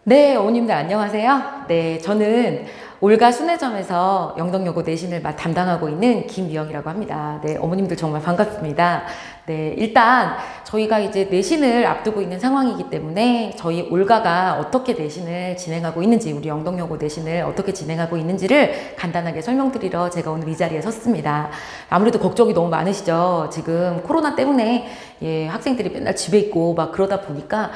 네, 어머님들 안녕하세요. 네, 저는 올가 순회점에서 영덕여고 내신을 담당하고 있는 김미영이라고 합니다. 네, 어머님들 정말 반갑습니다. 네, 일단 저희가 이제 내신을 앞두고 있는 상황이기 때문에 저희 올가가 어떻게 내신을 진행하고 있는지, 우리 영덕여고 내신을 어떻게 진행하고 있는지를 간단하게 설명드리러 제가 오늘 이 자리에 섰습니다. 아무래도 걱정이 너무 많으시죠. 지금 코로나 때문에 학생들이 맨날 집에 있고 막 그러다 보니까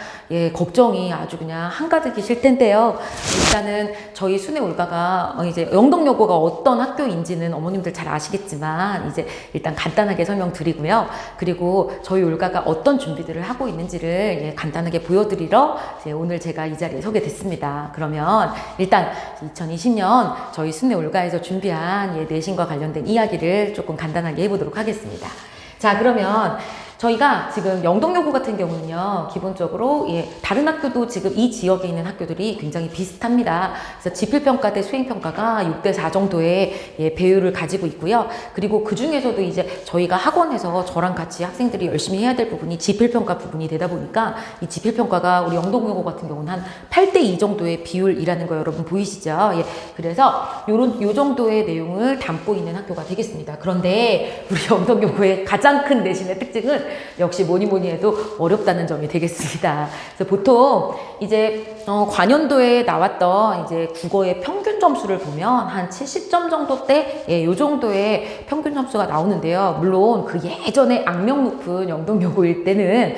걱정이 아주 그냥 한가득이 실 텐데요. 일단은 저희 순회 올가가 이제 영덕여고가 어떤 학교인지는 어머님들 잘 아시겠지만 이제 일단 간단하게 설명드리고요. 그리고 저희 올가가 어떤 준비들을 하고 있는지를 간단하게 보여드리러 오늘 제가 이 자리에 서게 됐습니다. 그러면 일단 2020년 저희 순회 올가에서 준비한 내신과 관련된 이야기를 조금 간단하게 해보도록 하겠습니다. 자, 그러면 저희가 지금 영덕여고 같은 경우는요, 기본적으로 다른 학교도 지금 이 지역에 있는 학교들이 굉장히 비슷합니다. 그래서 지필평가 대 수행평가가 6대4 정도의 배율을 가지고 있고요. 그리고 그 중에서도 이제 저희가 학원에서 저랑 같이 학생들이 열심히 해야 될 부분이 지필평가 부분이 되다 보니까 이 지필평가가 우리 영덕여고 같은 경우는 한 8대2 정도의 비율이라는 거 여러분 보이시죠? 그래서 요 정도의 내용을 담고 있는 학교가 되겠습니다. 그런데 우리 영덕여고의 가장 큰 내신의 특징은 역시 뭐니 해도 어렵다는 점이 되겠습니다. 그래서 보통 이제 관연도에 나왔던 이제 국어의 평균 점수를 보면 한 70점 정도대 요 정도의 평균 점수가 나오는데요. 물론 그 예전에 악명 높은 영덕여고일 때는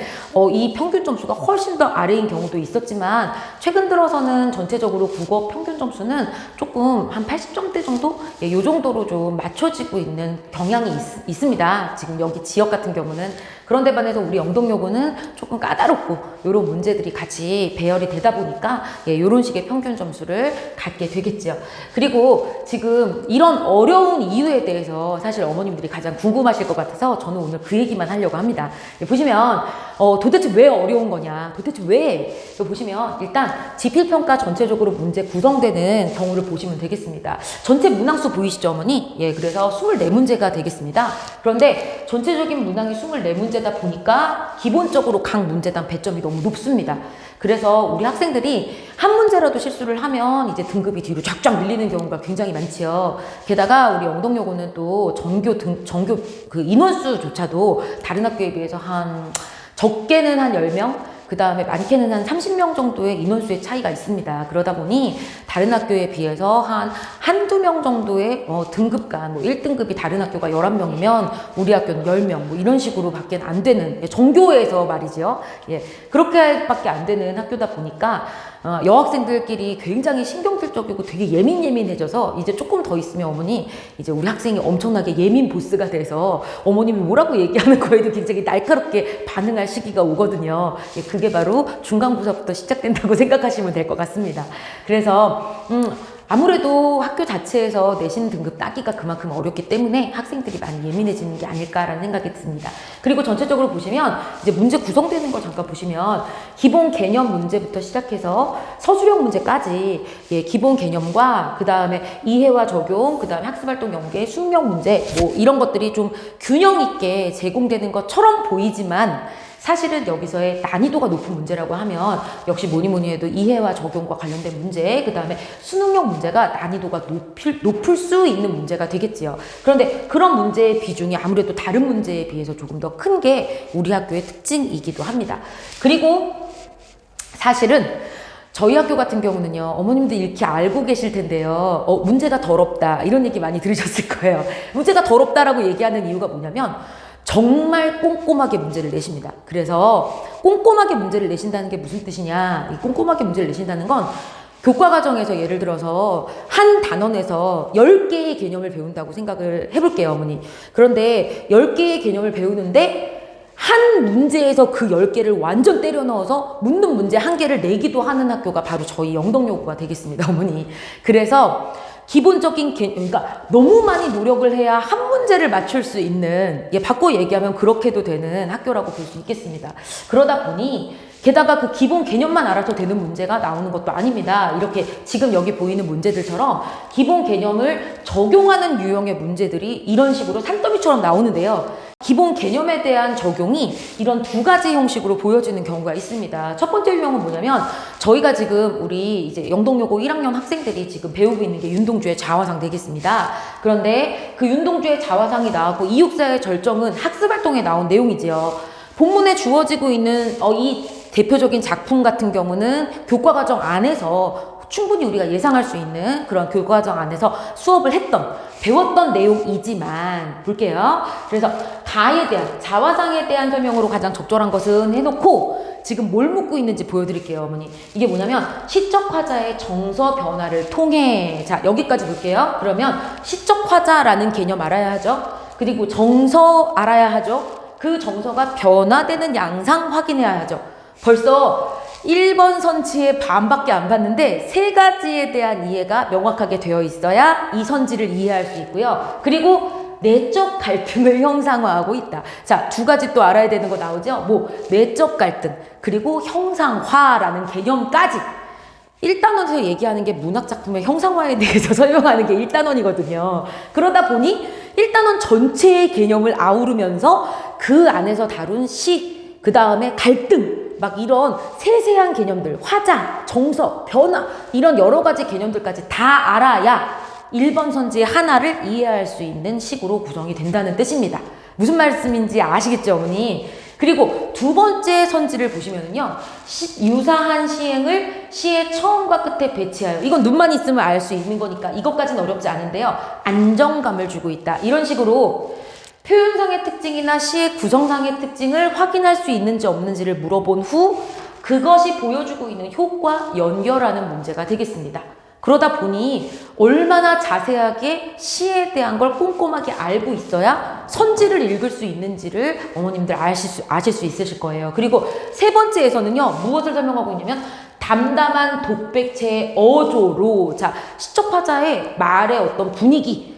이 평균 점수가 훨씬 더 아래인 경우도 있었지만 최근 들어서는 전체적으로 국어 평균 점수는 조금 한 80점대 정도 요 정도로 좀 맞춰지고 있는 경향이 있습니다. 지금 여기 지역 같은 경우는. 그런데 반해서 우리 영덕여고는 조금 까다롭고 이런 문제들이 같이 배열이 되다 보니까 이런 식의 평균 점수를 갖게 되겠죠. 그리고 지금 이런 어려운 이유에 대해서 사실 어머님들이 가장 궁금하실 것 같아서 저는 오늘 그 얘기만 하려고 합니다. 보시면 도대체 왜 어려운 거냐, 도대체 왜? 보시면 일단 지필평가 전체적으로 문제 구성되는 경우를 보시면 되겠습니다. 전체 문항수 보이시죠, 어머니? 그래서 24문제가 되겠습니다. 그런데 전체적인 문항이 24문제다 보니까 기본적으로 각 문제당 배점이 너무 높습니다. 그래서 우리 학생들이 한 문제라도 실수를 하면 이제 등급이 뒤로 쫙쫙 밀리는 경우가 굉장히 많지요. 게다가 우리 영덕여고는 또 전교 그 인원수조차도 다른 학교에 비해서 적게는 한 10명, 그 다음에 많게는 한 30명 정도의 인원수의 차이가 있습니다. 그러다 보니 다른 학교에 비해서 한두 명 정도의 등급간, 1등급이 다른 학교가 11명이면 우리 학교는 10명, 이런 식으로 밖에 안 되는, 전교에서 말이죠. 그렇게 밖에 안 되는 학교다 보니까 여학생들끼리 굉장히 신경질적이고 되게 예민해져서 이제 조금 더 있으면 어머니, 이제 우리 학생이 엄청나게 예민 보스가 돼서 어머님이 뭐라고 얘기하는 거에도 굉장히 날카롭게 반응할 시기가 오거든요. 그게 바로 중간고사부터 시작된다고 생각하시면 될 것 같습니다. 그래서 아무래도 학교 자체에서 내신 등급 따기가 그만큼 어렵기 때문에 학생들이 많이 예민해지는 게 아닐까라는 생각이 듭니다. 그리고 전체적으로 보시면 이제 문제 구성되는 걸 잠깐 보시면 기본 개념 문제부터 시작해서 서술형 문제까지 기본 개념과 그 다음에 이해와 적용, 그 다음에 학습활동 연계, 숙명 문제 이런 것들이 좀 균형 있게 제공되는 것처럼 보이지만 사실은 여기서의 난이도가 높은 문제라고 하면 역시 뭐니 해도 이해와 적용과 관련된 문제, 그 다음에 수능형 문제가 난이도가 높을 수 있는 문제가 되겠지요. 그런데 그런 문제의 비중이 아무래도 다른 문제에 비해서 조금 더 큰 게 우리 학교의 특징이기도 합니다. 그리고 사실은 저희 학교 같은 경우는요, 어머님들 이렇게 알고 계실 텐데요. 문제가 더럽다, 이런 얘기 많이 들으셨을 거예요. 문제가 더럽다라고 얘기하는 이유가 뭐냐면 정말 꼼꼼하게 문제를 내십니다. 그래서 꼼꼼하게 문제를 내신다는 게 무슨 뜻이냐, 이 꼼꼼하게 문제를 내신다는 건 교과과정에서 예를 들어서 한 단원에서 10개의 개념을 배운다고 생각을 해볼게요, 어머니. 그런데 10개의 개념을 배우는데 한 문제에서 그 10개를 완전 때려 넣어서 묻는 문제 1개를 내기도 하는 학교가 바로 저희 영덕여고가 되겠습니다, 어머니. 그래서 기본적인 그러니까 너무 많이 노력을 해야 한 문제를 맞출 수 있는, 바꿔 얘기하면 그렇게도 되는 학교라고 볼 수 있겠습니다. 그러다 보니 게다가 그 기본 개념만 알아서 되는 문제가 나오는 것도 아닙니다. 이렇게 지금 여기 보이는 문제들처럼 기본 개념을 적용하는 유형의 문제들이 이런 식으로 산더미처럼 나오는데요. 기본 개념에 대한 적용이 이런 두 가지 형식으로 보여지는 경우가 있습니다. 첫 번째 유형은 뭐냐면 저희가 지금 우리 이제 영동여고 1학년 학생들이 지금 배우고 있는 게 윤동주의 자화상 되겠습니다. 그런데 그 윤동주의 자화상이 나왔고 이육사의 절정은 학습활동에 나온 내용이지요. 본문에 주어지고 있는 이 대표적인 작품 같은 경우는 교과과정 안에서 충분히 우리가 예상할 수 있는 그런 교과과정 안에서 수업을 배웠던 내용이지만 볼게요. 그래서 가에 대한 자화상에 대한 설명으로 가장 적절한 것은 해놓고 지금 뭘 묻고 있는지 보여드릴게요, 어머니. 이게 뭐냐면 시적화자의 정서 변화를 통해, 자 여기까지 볼게요. 그러면 시적화자라는 개념 알아야 하죠. 그리고 정서 알아야 하죠. 그 정서가 변화되는 양상 확인해야 하죠. 벌써 1번 선지의 반밖에 안 봤는데 세 가지에 대한 이해가 명확하게 되어 있어야 이 선지를 이해할 수 있고요. 그리고 내적 갈등을 형상화하고 있다. 자, 두 가지 또 알아야 되는 거 나오죠? 내적 갈등, 그리고 형상화라는 개념까지. 1단원에서 얘기하는 게 문학작품의 형상화에 대해서 설명하는 게 1단원이거든요. 그러다 보니 1단원 전체의 개념을 아우르면서 그 안에서 다룬 시, 그 다음에 갈등, 막 이런 세세한 개념들, 화자, 정서, 변화, 이런 여러 가지 개념들까지 다 알아야 1번 선지의 하나를 이해할 수 있는 식으로 구성이 된다는 뜻입니다. 무슨 말씀인지 아시겠죠, 어머니? 그리고 두 번째 선지를 보시면은요, 유사한 시행을 시의 처음과 끝에 배치하여, 이건 눈만 있으면 알 수 있는 거니까 이것까지는 어렵지 않은데요, 안정감을 주고 있다. 이런 식으로 표현상의 특징이나 시의 구성상의 특징을 확인할 수 있는지 없는지를 물어본 후 그것이 보여주고 있는 효과 연결하는 문제가 되겠습니다. 그러다 보니 얼마나 자세하게 시에 대한 걸 꼼꼼하게 알고 있어야 선지를 읽을 수 있는지를 어머님들 아실 수 있으실 거예요. 그리고 세 번째에서는요, 무엇을 설명하고 있냐면 담담한 독백체의 어조로, 자, 시적화자의 말의 어떤 분위기,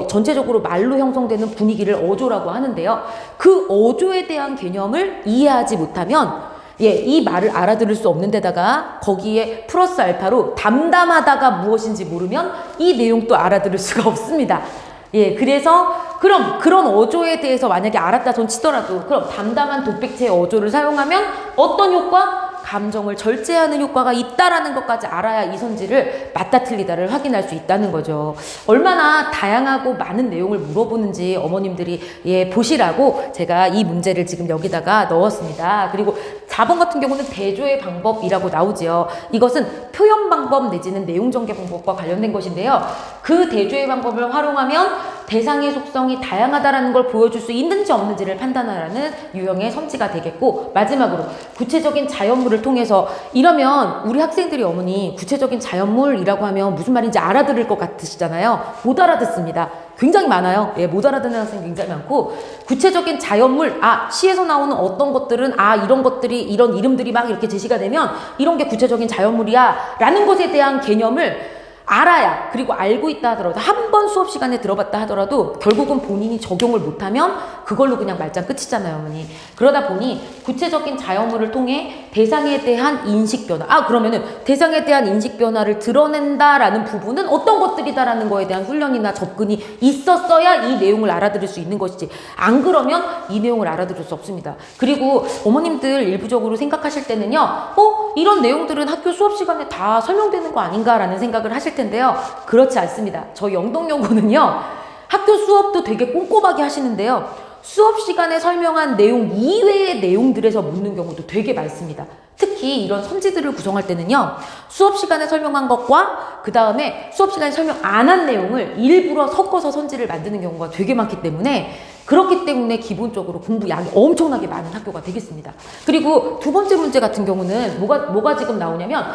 전체적으로 말로 형성되는 분위기를 어조라고 하는데요. 그 어조에 대한 개념을 이해하지 못하면 이 말을 알아들을 수 없는 데다가 거기에 플러스 알파로 담담하다가 무엇인지 모르면 이 내용도 알아들을 수가 없습니다. 그래서 그럼 그런 어조에 대해서 만약에 알았다 손 치더라도 그럼 담담한 독백체의 어조를 사용하면 어떤 효과? 감정을 절제하는 효과가 있다라는 것까지 알아야 이 선지를 맞다 틀리다를 확인할 수 있다는 거죠. 얼마나 다양하고 많은 내용을 물어보는지 어머님들이 보시라고 제가 이 문제를 지금 여기다가 넣었습니다. 그리고 4번 같은 경우는 대조의 방법이라고 나오지요. 이것은 표현 방법 내지는 내용 전개 방법과 관련된 것인데요. 그 대조의 방법을 활용하면 대상의 속성이 다양하다라는 걸 보여줄 수 있는지 없는지를 판단하라는 유형의 선지가 되겠고, 마지막으로 구체적인 자연물을 통해서, 이러면 우리 학생들이 어머니 구체적인 자연물이라고 하면 무슨 말인지 알아들을 것 같으시잖아요. 못 알아듣습니다. 굉장히 많아요. 못 알아듣는 학생 굉장히 많고, 구체적인 자연물, 시에서 나오는 어떤 것들은 이런 것들이, 이런 이름들이 막 이렇게 제시가 되면 이런 게 구체적인 자연물이야 라는 것에 대한 개념을 알아야, 그리고 알고 있다 하더라도, 한 번 수업 시간에 들어봤다 하더라도 결국은 본인이 적용을 못하면 그걸로 그냥 말짱 끝이잖아요, 어머니. 그러다 보니 구체적인 자연물을 통해 대상에 대한 인식 변화, 그러면은 대상에 대한 인식 변화를 드러낸다라는 부분은 어떤 것들이다라는 거에 대한 훈련이나 접근이 있었어야 이 내용을 알아들을 수 있는 것이지, 안 그러면 이 내용을 알아들을 수 없습니다. 그리고 어머님들 일부적으로 생각하실 때는요, 이런 내용들은 학교 수업 시간에 다 설명되는 거 아닌가라는 생각을 하실 텐데요. 그렇지 않습니다. 저희 영동여고는요, 학교 수업도 되게 꼼꼼하게 하시는데요, 수업 시간에 설명한 내용 이외의 내용들에서 묻는 경우도 되게 많습니다. 특히 이런 선지들을 구성할 때는요, 수업 시간에 설명한 것과 그 다음에 수업 시간에 설명 안 한 내용을 일부러 섞어서 선지를 만드는 경우가 되게 많기 때문에, 그렇기 때문에 기본적으로 공부 양이 엄청나게 많은 학교가 되겠습니다. 그리고 두 번째 문제 같은 경우는 뭐가 지금 나오냐면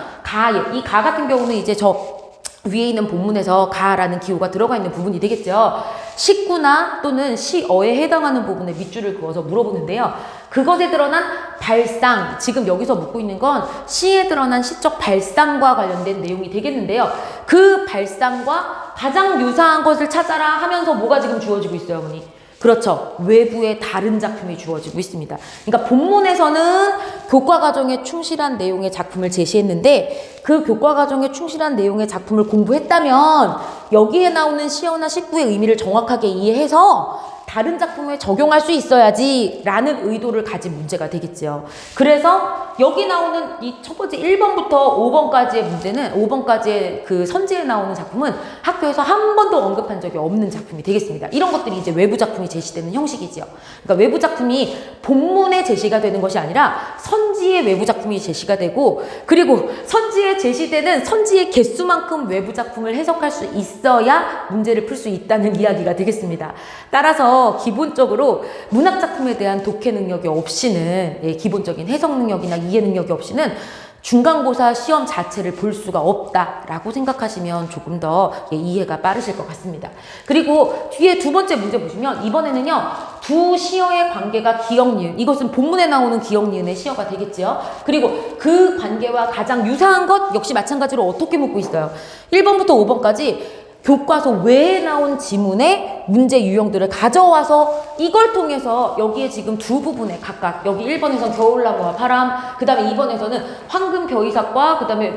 이 가 같은 경우는 이제 저 위에 있는 본문에서 가라는 기호가 들어가 있는 부분이 되겠죠. 식구나 또는 시어에 해당하는 부분에 밑줄을 그어서 물어보는데요. 그것에 드러난 발상, 지금 여기서 묻고 있는 건 시에 드러난 시적 발상과 관련된 내용이 되겠는데요. 그 발상과 가장 유사한 것을 찾아라 하면서 뭐가 지금 주어지고 있어요, 어머니? 그렇죠. 외부의 다른 작품이 주어지고 있습니다. 그러니까 본문에서는 교과과정에 충실한 내용의 작품을 제시했는데 그 교과과정에 충실한 내용의 작품을 공부했다면 여기에 나오는 시어나 식구의 의미를 정확하게 이해해서 다른 작품에 적용할 수 있어야지 라는 의도를 가진 문제가 되겠죠. 그래서 여기 나오는 이 첫 번째 1번부터 5번까지의 문제는 5번까지의 그 선지에 나오는 작품은 학교에서 한 번도 언급한 적이 없는 작품이 되겠습니다. 이런 것들이 이제 외부 작품이 제시되는 형식이지요. 그러니까 외부 작품이 본문에 제시가 되는 것이 아니라 선지의 외부 작품이 제시가 되고, 그리고 선지에 제시되는 선지의 개수만큼 외부 작품을 해석할 수 있어야 문제를 풀 수 있다는 이야기가 되겠습니다. 따라서 기본적으로 문학 작품에 대한 독해 능력이 없이는, 기본적인 해석 능력이나 이해 능력이 없이는 중간고사 시험 자체를 볼 수가 없다라고 생각하시면 조금 더 이해가 빠르실 것 같습니다. 그리고 뒤에 두 번째 문제 보시면 이번에는요, 두 시어의 관계가 기역, 니은, 이것은 본문에 나오는 기역, 니은의 시어가 되겠죠. 그리고 그 관계와 가장 유사한 것 역시 마찬가지로 어떻게 묻고 있어요. 1번부터 5번까지 교과서 외에 나온 지문의 문제 유형들을 가져와서 이걸 통해서 여기에 지금 두 부분에 각각, 여기 1번에서는 겨울나무와 바람, 그 다음에 2번에서는 황금 벼이삭과, 그 다음에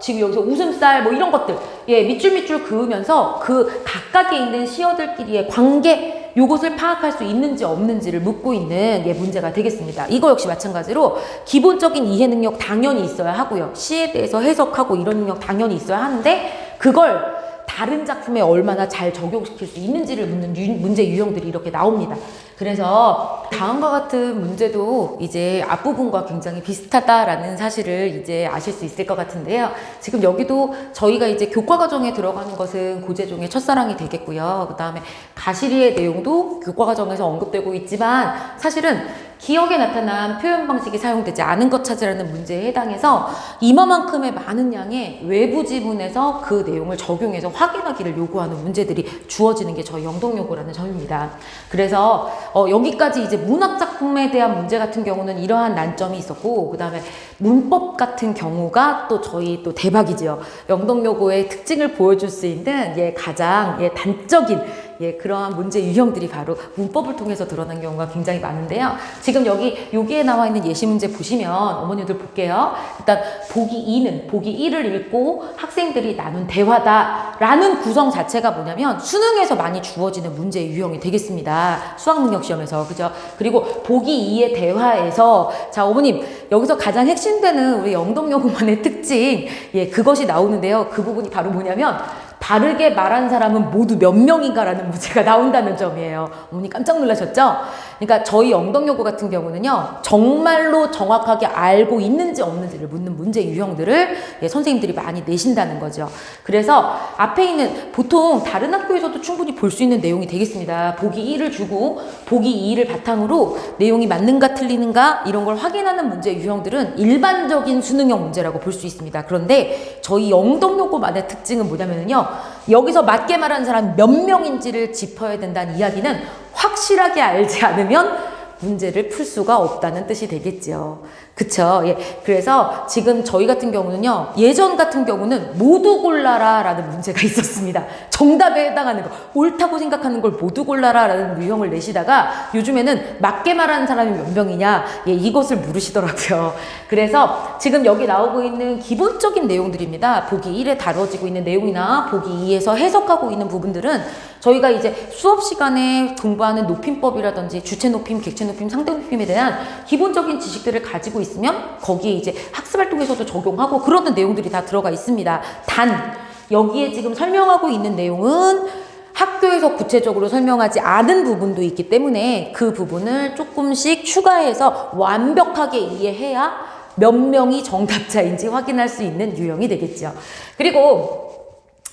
지금 여기서 웃음살 뭐 이런 것들, 밑줄밑줄 그으면서 그 각각에 있는 시어들끼리의 관계, 요것을 파악할 수 있는지 없는지를 묻고 있는 문제가 되겠습니다. 이거 역시 마찬가지로 기본적인 이해 능력 당연히 있어야 하고요. 시에 대해서 해석하고 이런 능력 당연히 있어야 하는데, 그걸 다른 작품에 얼마나 잘 적용시킬 수 있는지를 묻는 문제 유형들이 이렇게 나옵니다. 그래서 다음과 같은 문제도 이제 앞부분과 굉장히 비슷하다라는 사실을 이제 아실 수 있을 것 같은데요. 지금 여기도 저희가 이제 교과 과정에 들어가는 것은 고재종의 첫사랑이 되겠고요. 그 다음에 가시리의 내용도 교과 과정에서 언급되고 있지만, 사실은 기억에 나타난 표현 방식이 사용되지 않은 것 찾으라는 문제에 해당해서 이만큼의 많은 양의 외부 지문에서 그 내용을 적용해서 확인하기를 요구하는 문제들이 주어지는 게 저희 영동요고라는 점입니다. 그래서 여기까지 이제 문학 작품에 대한 문제 같은 경우는 이러한 난점이 있었고, 그 다음에 문법 같은 경우가 또 저희 또 대박이지요. 영동요고의 특징을 보여줄 수 있는 가장 단적인 그러한 문제 유형들이 바로 문법을 통해서 드러난 경우가 굉장히 많은데요. 지금 여기에 나와 있는 예시 문제 보시면 어머니들 볼게요. 일단 보기 2는 보기 1을 읽고 학생들이 나눈 대화다라는 구성 자체가 뭐냐면 수능에서 많이 주어지는 문제 유형이 되겠습니다. 수학능력 시험에서. 그죠? 그리고 보기 2의 대화에서, 자, 어머님, 여기서 가장 핵심되는 우리 영동요고만의 특징, 그것이 나오는데요. 그 부분이 바로 뭐냐면 바르게 말한 사람은 모두 몇 명인가라는 문제가 나온다는 점이에요. 어머니 깜짝 놀라셨죠? 그러니까 저희 영동요고 같은 경우는요, 정말로 정확하게 알고 있는지 없는지를 묻는 문제 유형들을 선생님들이 많이 내신다는 거죠. 그래서 앞에 있는, 보통 다른 학교에서도 충분히 볼 수 있는 내용이 되겠습니다. 보기 1을 주고 보기 2를 바탕으로 내용이 맞는가 틀리는가 이런 걸 확인하는 문제 유형들은 일반적인 수능형 문제라고 볼 수 있습니다. 그런데 저희 영동요고만의 특징은 뭐냐면요, 여기서 맞게 말하는 사람 몇 명인지를 짚어야 된다는 이야기는 확실하게 알지 않으면 문제를 풀 수가 없다는 뜻이 되겠죠. 그쵸? 그래서 지금 저희 같은 경우는요, 예전 같은 경우는 모두 골라라 라는 문제가 있었습니다. 정답에 해당하는 거, 옳다고 생각하는 걸 모두 골라라 라는 유형을 내시다가 요즘에는 맞게 말하는 사람이 몇 명이냐, 이것을 물으시더라고요. 그래서 지금 여기 나오고 있는 기본적인 내용들입니다. 보기 1에 다뤄지고 있는 내용이나 보기 2에서 해석하고 있는 부분들은 저희가 이제 수업 시간에 공부하는 높임법이라든지 주체 높임, 객체 높임, 상대 높임에 대한 기본적인 지식들을 가지고 있으면 거기에 이제 학습 활동에서도 적용하고 그러는 내용들이 다 들어가 있습니다. 단 여기에 지금 설명하고 있는 내용은 학교에서 구체적으로 설명하지 않은 부분도 있기 때문에 그 부분을 조금씩 추가해서 완벽하게 이해해야 몇 명이 정답자인지 확인할 수 있는 유형이 되겠죠. 그리고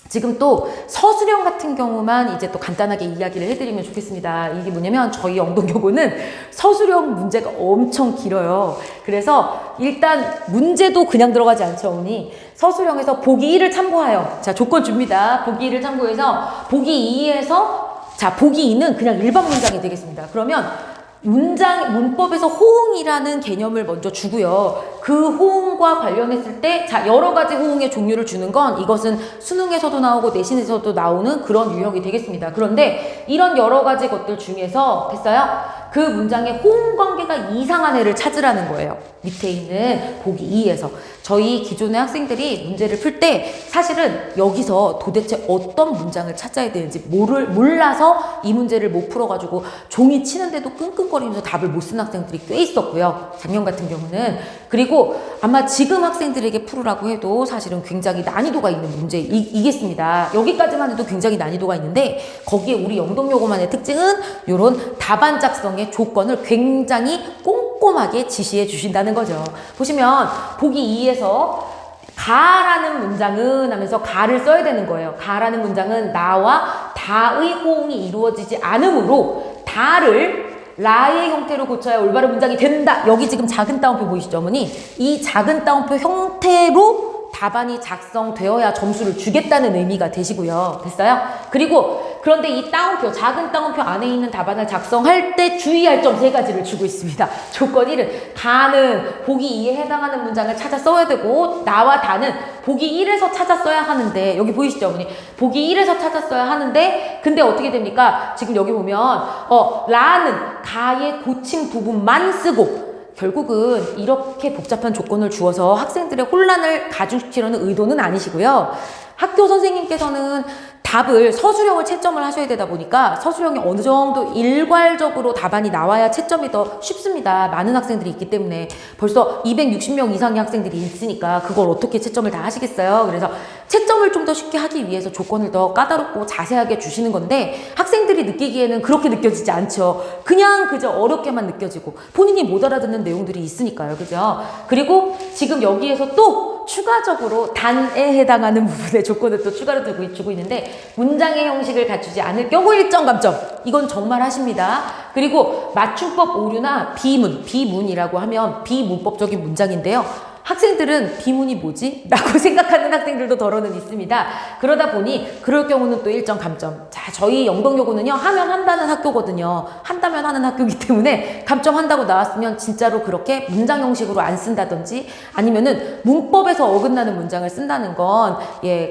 지금 또 서술형 같은 경우만 이제 또 간단하게 이야기를 해드리면 좋겠습니다. 이게 뭐냐면 저희 영동요고는 서술형 문제가 엄청 길어요. 그래서 일단 문제도 그냥 들어가지 않죠, 어머니. 서술형에서 보기 1을 참고하여, 자, 조건 줍니다. 보기 1을 참고해서 보기 2에서, 자, 보기 2는 그냥 일반 문장이 되겠습니다. 그러면 문법에서 호응이라는 개념을 먼저 주고요. 그 호응과 관련했을 때, 자, 여러 가지 호응의 종류를 주는 건 이것은 수능에서도 나오고 내신에서도 나오는 그런 유형이 되겠습니다. 그런데 이런 여러 가지 것들 중에서, 됐어요? 그 문장의 호응 관계가 이상한 애를 찾으라는 거예요. 밑에 있는 보기 2에서. 저희 기존의 학생들이 문제를 풀 때 사실은 여기서 도대체 어떤 문장을 찾아야 되는지 몰라서 이 문제를 못 풀어가지고 종이 치는데도 끙끙거리면서 답을 못 쓴 학생들이 꽤 있었고요. 작년 같은 경우는. 그리고 아마 지금 학생들에게 풀으라고 해도 사실은 굉장히 난이도가 있는 문제이겠습니다. 여기까지만 해도 굉장히 난이도가 있는데 거기에 우리 영동여고만의 특징은 이런 답안 작성의 조건을 굉장히 꼼꼼하게 지시해 주신다는 거죠. 보시면 보기 2에서 가라는 문장은 하면서 가를 써야 되는 거예요. 가라는 문장은 나와 다의 호응이 이루어지지 않으므로 다를 라의 형태로 고쳐야 올바른 문장이 된다. 여기 지금 작은 따옴표 보이시죠, 어머니? 이 작은 따옴표 형태로 답안이 작성되어야 점수를 주겠다는 의미가 되시고요. 됐어요? 그리고 그런데 이 따옴표, 작은 따옴표 안에 있는 답안을 작성할 때 주의할 점 3가지를 주고 있습니다. 조건 1은 가는 보기 2에 해당하는 문장을 찾아 써야 되고 나와 다는 보기 1에서 찾아 써야 하는데 여기 보이시죠, 어머니? 보기 1에서 찾아 써야 하는데 근데 어떻게 됩니까? 지금 여기 보면 라는 가의 고친 부분만 쓰고 결국은 이렇게 복잡한 조건을 주어서 학생들의 혼란을 가중시키려는 의도는 아니시고요. 학교 선생님께서는 답을 서술형을 채점을 하셔야 되다 보니까 서술형이 어느 정도 일괄적으로 답안이 나와야 채점이 더 쉽습니다. 많은 학생들이 있기 때문에 벌써 260명 이상의 학생들이 있으니까 그걸 어떻게 채점을 다 하시겠어요? 그래서 채점을 좀 더 쉽게 하기 위해서 조건을 더 까다롭고 자세하게 주시는 건데 학생들이 느끼기에는 그렇게 느껴지지 않죠. 그저 어렵게만 느껴지고 본인이 못 알아듣는 내용들이 있으니까요. 그죠? 그리고 지금 여기에서 또 추가적으로 단에 해당하는 부분의 조건을 또 추가로 주고 있는데 문장의 형식을 갖추지 않을 경우 일정 감점. 이건 정말 하십니다. 그리고 맞춤법 오류나 비문이라고 하면 비문법적인 문장인데요. 학생들은 비문이 뭐지? 라고 생각하는 학생들도 더러는 있습니다. 그러다 보니 그럴 경우는 또 일정 감점. 자, 저희 영동여고는요. 하면 한다는 학교거든요. 한다면 하는 학교이기 때문에 감점한다고 나왔으면 진짜로 그렇게 문장 형식으로 안 쓴다든지 아니면은 문법에서 어긋나는 문장을 쓴다는 건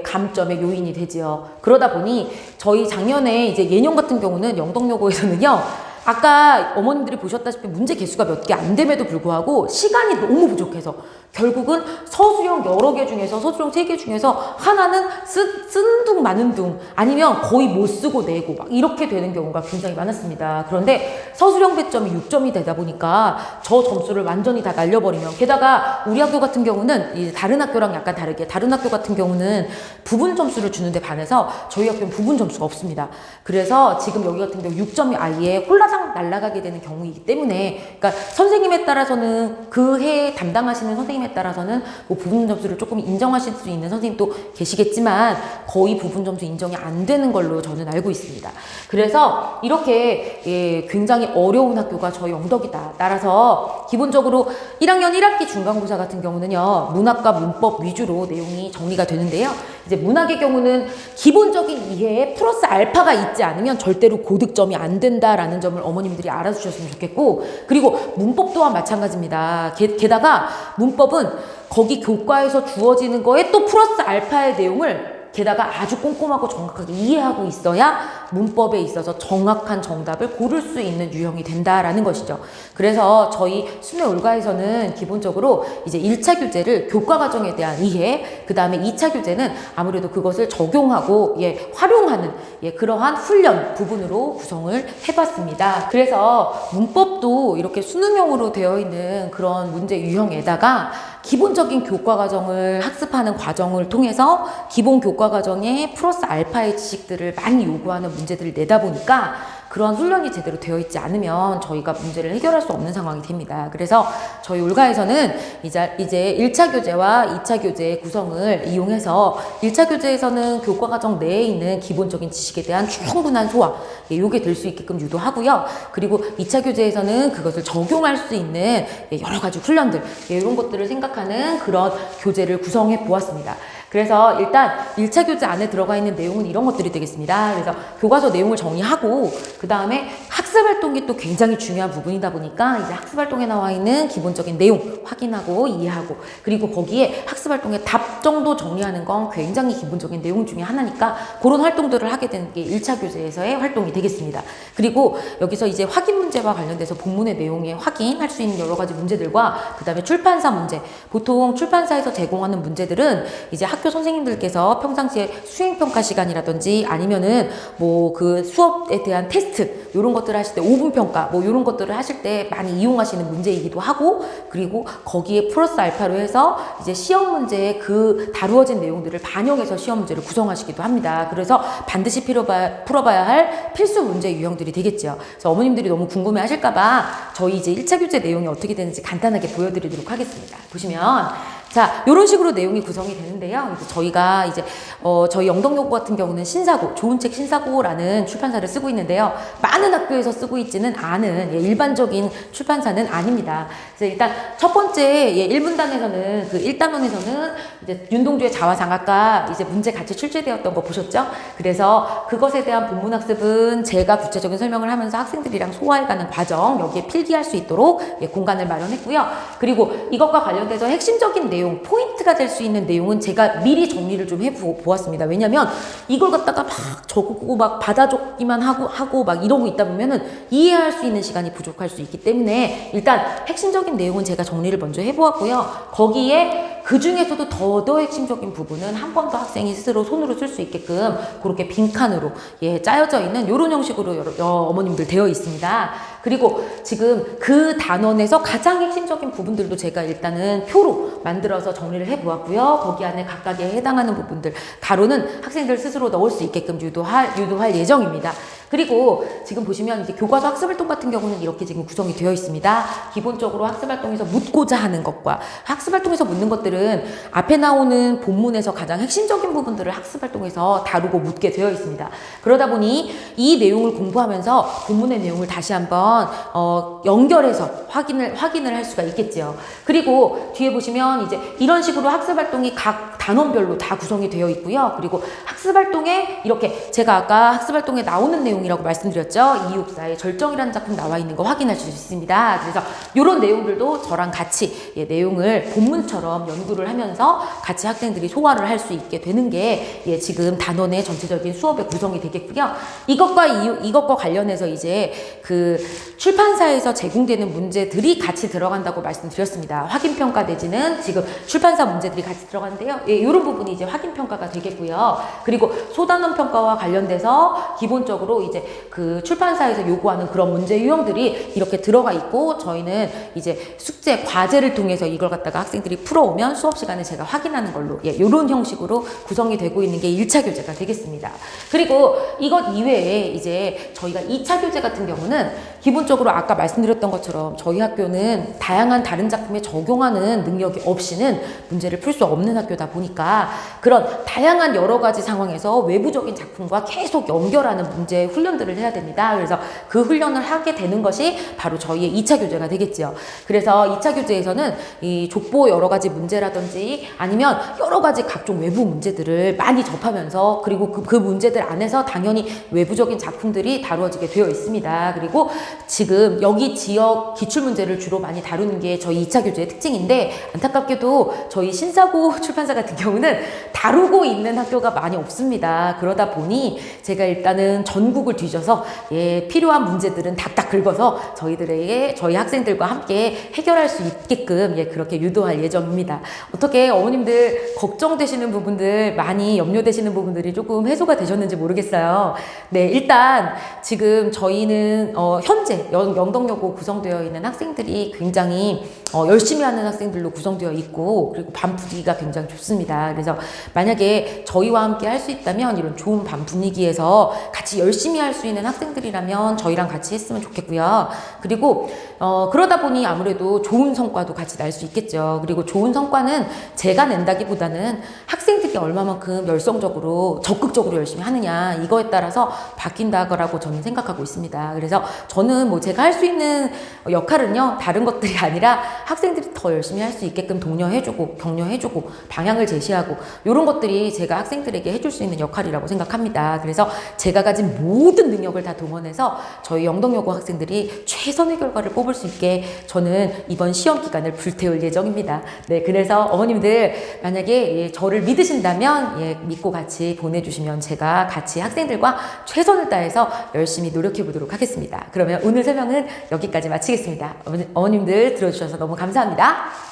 감점의 요인이 되지요. 그러다 보니 저희 작년에 이제 예년 같은 경우는 영동여고에서는요. 아까 어머님들이 보셨다시피 문제 개수가 몇 개 안 됨에도 불구하고 시간이 너무 부족해서 결국은 서술형 여러 개 중에서 서술형 3개 중에서 하나는 쓴 둥 마는 둥 아니면 거의 못 쓰고 내고 막 이렇게 되는 경우가 굉장히 많았습니다. 그런데 서술형 배점이 6점이 되다 보니까 저 점수를 완전히 다 날려버리면 게다가 우리 학교 같은 경우는 다른 학교랑 약간 다르게 다른 학교 같은 경우는 부분 점수를 주는데 반해서 저희 학교는 부분 점수가 없습니다. 그래서 지금 여기 같은 경우 6점이 아예 홀라당 날아가게 되는 경우이기 때문에 그러니까 선생님에 따라서는 그 해 담당하시는 선생님에 따라서는 뭐 부분 점수를 조금 인정하실 수 있는 선생님도 계시겠지만 거의 부분 점수 인정이 안 되는 걸로 저는 알고 있습니다. 그래서 이렇게 굉장히 어려운 학교가 저희 영덕이다. 따라서 기본적으로 1학년 1학기 중간고사 같은 경우는요. 문학과 문법 위주로 내용이 정리가 되는데요. 이제 문학의 경우는 기본적인 이해에 플러스 알파가 있지 않으면 절대로 고득점이 안 된다라는 점을 어머님들이 알아주셨으면 좋겠고 그리고 문법 또한 마찬가지입니다. 게다가 문법은 거기 교과에서 주어지는 거에 또 플러스 알파의 내용을 게다가 아주 꼼꼼하고 정확하게 이해하고 있어야 문법에 있어서 정확한 정답을 고를 수 있는 유형이 된다라는 것이죠. 그래서 저희 순회 올가에서는 기본적으로 이제 1차 교재를 교과 과정에 대한 이해, 그 다음에 2차 교재는 아무래도 그것을 적용하고 활용하는 그러한 훈련 부분으로 구성을 해봤습니다. 그래서 문법도 이렇게 수능형으로 되어 있는 그런 문제 유형에다가 기본적인 교과 과정을 학습하는 과정을 통해서 기본 교과 과정에 플러스 알파의 지식들을 많이 요구하는 문제들을 내다 보니까 그런 훈련이 제대로 되어 있지 않으면 저희가 문제를 해결할 수 없는 상황이 됩니다. 그래서 저희 올가에서는 이제 1차 교재와 2차 교재의 구성을 이용해서 1차 교재에서는 교과 과정 내에 있는 기본적인 지식에 대한 충분한 소화, 요게 될 수 있게끔 유도하고요. 그리고 2차 교재에서는 그것을 적용할 수 있는 여러 가지 훈련들, 이런 것들을 생각하는 그런 교재를 구성해 보았습니다. 그래서 일단 1차 교재 안에 들어가 있는 내용은 이런 것들이 되겠습니다. 그래서 교과서 내용을 정리하고 그 다음에 학습 학습활동이 또 굉장히 중요한 부분이다 보니까 이제 학습활동에 나와 있는 기본적인 내용 확인하고 이해하고, 그리고 거기에 학습활동의 답 정도 정리하는 건 굉장히 기본적인 내용 중에 하나니까 그런 활동들을 하게 되는 게 1차 교재에서의 활동이 되겠습니다. 그리고 여기서 이제 확인 문제와 관련돼서 본문의 내용에 확인할 수 있는 여러 가지 문제들과 그 다음에 출판사 문제, 보통 출판사에서 제공하는 문제들은 이제 학교 선생님들께서 평상시에 수행평가 시간이라든지 아니면은 뭐 그 수업에 대한 테스트 이런 것들을 하실 때 5분 평가 뭐 이런 것들을 하실 때 많이 이용하시는 문제이기도 하고, 그리고 거기에 플러스 알파로 해서 이제 시험 문제에 그 다루어진 내용들을 반영해서 시험 문제를 구성하시기도 합니다. 그래서 반드시 풀어봐야 할 필수 문제 유형들이 되겠죠. 그래서 어머님들이 너무 궁금해 하실까봐 저희 이제 1차 교재 내용이 어떻게 되는지 간단하게 보여드리도록 하겠습니다. 보시면 자, 이런 식으로 내용이 구성이 되는데요. 이제 저희가 이제 저희 영덕여고 같은 경우는 신사고, 좋은 책 신사고라는 출판사를 쓰고 있는데요. 많은 학교에서 쓰고 있지는 않은 일반적인 출판사는 아닙니다. 그래서 일단 첫 번째 1분단에서는 그 1단원에서는 이제 윤동주의 자화상학과 이제 문제 같이 출제되었던 거 보셨죠? 그래서 그것에 대한 본문 학습은 제가 구체적인 설명을 하면서 학생들이랑 소화해가는 과정, 여기에 필기할 수 있도록 공간을 마련했고요. 그리고 이것과 관련돼서 핵심적인 내용, 포인트가 될 수 있는 내용은 제가 미리 정리를 좀 해보았습니다. 왜냐면 이걸 갖다가 막 적고 막 받아 적기만 하고 막 이러고 있다 보면은 이해할 수 있는 시간이 부족할 수 있기 때문에 일단 핵심적인 내용은 제가 정리를 먼저 해보았고요. 거기에 그 중에서도 더 핵심적인 부분은 한 번 더 학생이 스스로 손으로 쓸 수 있게끔 그렇게 빈칸으로 짜여져 있는 이런 형식으로 어머님들 되어 있습니다. 그리고 지금 그 단원에서 가장 핵심적인 부분들도 제가 일단은 표로 만들어서 정리를 해보았고요. 거기 안에 각각에 해당하는 부분들 가로는 학생들 스스로 넣을 수 있게끔 유도할 예정입니다. 그리고 지금 보시면 이제 교과서 학습활동 같은 경우는 이렇게 지금 구성이 되어 있습니다. 기본적으로 학습활동에서 묻고자 하는 것과 학습활동에서 묻는 것들은 앞에 나오는 본문에서 가장 핵심적인 부분들을 학습활동에서 다루고 묻게 되어 있습니다. 그러다 보니 이 내용을 공부하면서 본문의 내용을 다시 한번 연결해서 확인을 할 수가 있겠죠. 그리고 뒤에 보시면 이제 이런 식으로 학습활동이 각 단원별로 다 구성이 되어 있고요. 그리고 학습활동에 이렇게 제가 아까 학습활동에 나오는 내용이라고 말씀드렸죠. 이육사의 절정이라는 작품 나와 있는 거 확인할 수 있습니다. 그래서 이런 내용들도 저랑 같이 내용을 본문처럼 연구를 하면서 같이 학생들이 소화를 할 수 있게 되는 게 지금 단원의 전체적인 수업의 구성이 되겠고요. 이것과 관련해서 이제 그 출판사에서 제공되는 문제들이 같이 들어간다고 말씀드렸습니다. 확인평가 내지는 지금 출판사 문제들이 같이 들어가는데요. 이런 부분이 이제 확인평가가 되겠고요. 그리고 소단원 평가와 관련돼서 기본적으로 이제 그 출판사에서 요구하는 그런 문제 유형들이 이렇게 들어가 있고, 저희는 이제 숙제, 과제를 통해서 이걸 갖다가 학생들이 풀어오면 수업 시간에 제가 확인하는 걸로 이런 형식으로 구성이 되고 있는 게 1차 교재가 되겠습니다. 그리고 이것 이외에 이제 저희가 2차 교재 같은 경우는 기본적으로 아까 말씀드렸던 것처럼 저희 학교는 다양한 다른 작품에 적용하는 능력이 없이는 문제를 풀 수 없는 학교다 보니까 그런 다양한 여러 가지 상황에서 외부적인 작품과 계속 연결하는 문제 훈련들을 해야 됩니다. 그래서 그 훈련을 하게 되는 것이 바로 저희의 2차 교재가 되겠죠. 그래서 2차 교재에서는 이 족보 여러 가지 문제라든지 아니면 여러 가지 각종 외부 문제들을 많이 접하면서, 그리고 그 문제들 안에서 당연히 외부적인 작품들이 다루어지게 되어 있습니다. 그리고 지금 여기 지역 기출문제를 주로 많이 다루는 게 저희 2차 교재의 특징인데, 안타깝게도 저희 신사고 출판사 같은 경우는 다루고 있는 학교가 많이 없습니다. 그러다 보니 제가 일단은 전국을 뒤져서 필요한 문제들은 딱딱 긁어서 저희 학생들과 함께 해결할 수 있게끔 그렇게 유도할 예정입니다. 어떻게 어머님들 걱정되시는 부분들, 많이 염려되시는 부분들이 조금 해소가 되셨는지 모르겠어요. 네, 일단 지금 저희는 현재 영덕여고 구성되어 있는 학생들이 굉장히 열심히 하는 학생들로 구성되어 있고, 그리고 반 분위기가 굉장히 좋습니다. 그래서 만약에 저희와 함께 할 수 있다면 이런 좋은 반 분위기에서 같이 열심히 할 수 있는 학생들이라면 저희랑 같이 했으면 좋겠고요. 그리고 그러다 보니 아무래도 좋은 성과도 같이 날 수 있겠죠. 그리고 좋은 성과는 제가 낸다기보다는 학생들이 얼마만큼 열성적으로 적극적으로 열심히 하느냐, 이거에 따라서 바뀐다고 저는 생각하고 있습니다. 그래서 저는 뭐 제가 할 수 있는 역할은요, 다른 것들이 아니라 학생들이 더 열심히 할 수 있게끔 독려해주고 격려해주고 방향을 제시하고, 이런 것들이 제가 학생들에게 해줄 해줄 수 있는 역할이라고 생각합니다. 그래서 제가 가진 모든 능력을 다 동원해서 저희 영덕여고 학생들이 최선의 결과를 뽑을 수 있게 저는 이번 시험 기간을 불태울 예정입니다. 네, 그래서 어머님들 만약에 저를 믿으신다면 믿고 같이 보내주시면 제가 같이 학생들과 최선을 다해서 열심히 노력해 보도록 하겠습니다. 그러면 오늘 설명은 여기까지 마치겠습니다. 어머님들 들어주셔서 너무 감사합니다.